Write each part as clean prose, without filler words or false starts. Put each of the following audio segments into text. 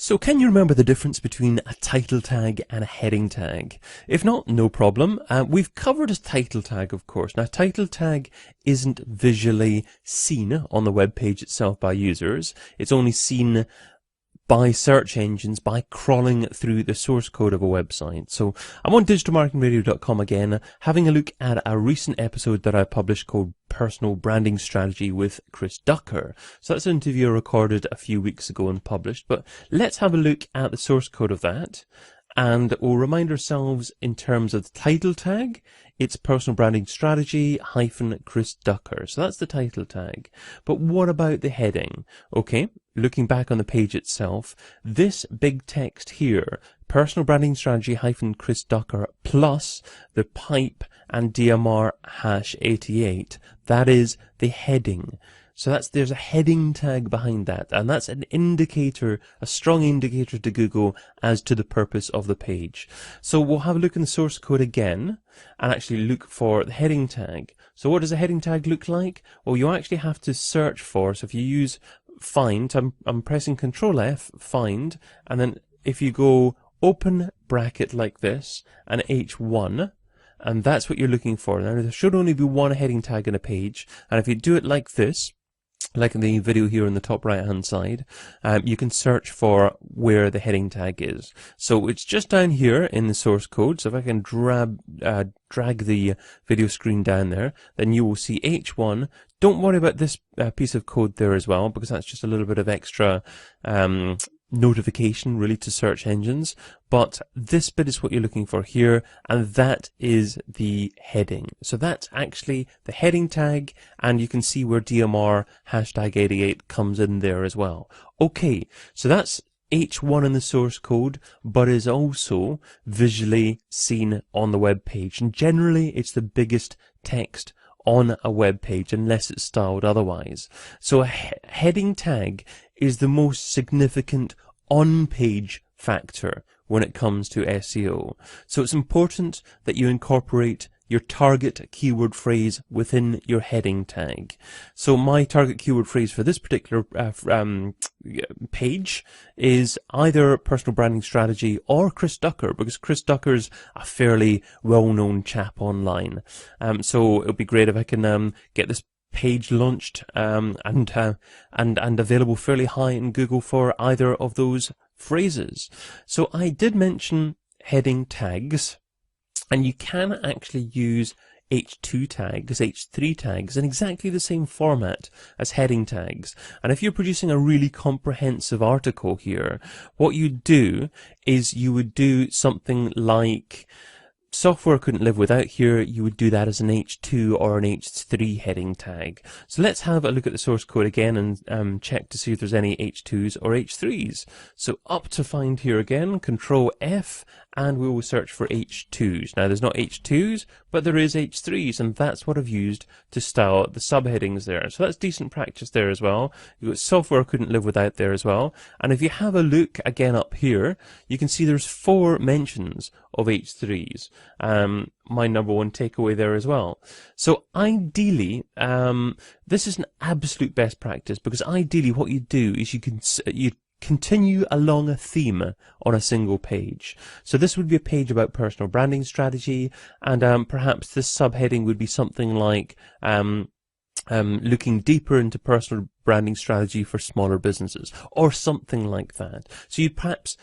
So can you remember the difference between a title tag and a heading tag? If not, no problem. We've covered a title tag, of course. Now, title tag isn't visually seen on the web page itself by users. It's only seen by search engines by crawling through the source code of a website. So I'm on digitalmarketingradio.com again, having a look at a recent episode that I published called Personal Branding Strategy with Chris Ducker. So that's an interview I recorded a few weeks ago and published, but let's have a look at the source code of that. And we'll remind ourselves in terms of the title tag, it's Personal Branding Strategy - Chris Ducker. So that's the title tag. But what about the heading? Okay, looking back on the page itself, this big text here, Personal Branding Strategy - Chris Ducker plus the pipe and DMR #88, that is the heading. So there's a heading tag behind that, and that's an indicator, a strong indicator to Google as to the purpose of the page. So we'll have a look in the source code again and actually look for the heading tag. So what does a heading tag look like? Well, you actually have to search for, so if you use find, I'm pressing Control F, find, and then if you go open bracket like this and H1, and that's what you're looking for. Now there should only be one heading tag in a page, and if you do it like this, like in the video here on the top right hand side, you can search for where the heading tag is. So it's just down here in the source code. So if I can drag the video screen down there, then you will see H1. Don't worry about this piece of code there as well, because that's just a little bit of extra notification really to search engines, but this bit is what you're looking for here, and that is the heading. So that's actually the heading tag, and you can see where DMR #88 comes in there as well. Okay, so that's H1 in the source code, but is also visually seen on the web page, and generally it's the biggest text on a web page unless it's styled otherwise. So a heading tag is the most significant on-page factor when it comes to SEO. So it's important that you incorporate your target keyword phrase within your heading tag. So my target keyword phrase for this particular page is either Personal Branding Strategy or Chris Ducker, because Chris Ducker's a fairly well-known chap online. So it would be great if I can get this page launched and available fairly high in Google for either of those phrases. So I did mention heading tags, and you can actually use H2 tags, H3 tags in exactly the same format as heading tags. And if you're producing a really comprehensive article here, what you do is you would do something like software couldn't live without here. You would do that as an H2 or an H3 heading tag. So let's have a look at the source code again and check to see if there's any H2s or H3s. So up to find here again, Control F, and we will search for H2s. Now there's not H2s, but there is H3s, and that's what I've used to style the subheadings there. So that's decent practice there as well. You've got software couldn't live without there as well. And if you have a look again up here, you can see there's 4 mentions of H3s. My number one takeaway there as well. So ideally, this is an absolute best practice, because ideally what you do is you continue along a theme on a single page. So this would be a page about personal branding strategy, and perhaps this subheading would be something like looking deeper into personal branding strategy for smaller businesses, or something like that. So you'd perhaps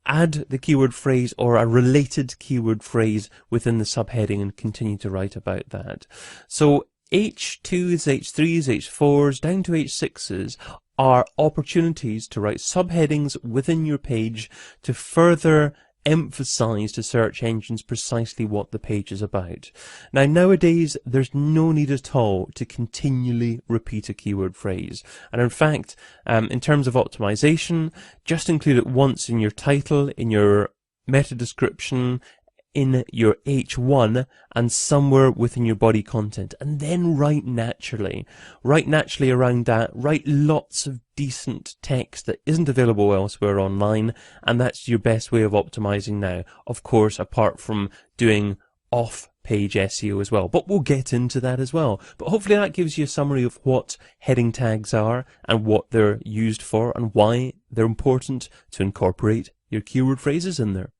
add the keyword phrase or a related keyword phrase within the subheading and continue to write about that. So H2s, H3s, H4s, down to H6s are opportunities to write subheadings within your page to further emphasize to search engines precisely what the page is about. Now, nowadays, there's no need at all to continually repeat a keyword phrase. And in fact, in terms of optimization, just include it once in your title, in your meta description, in your H1, and somewhere within your body content, and then write naturally around that. Write lots of decent text that isn't available elsewhere online, and that's your best way of optimizing now. Of course, apart from doing off-page SEO as well. But we'll get into that as well. But hopefully that gives you a summary of what heading tags are and what they're used for and why they're important to incorporate your keyword phrases in there.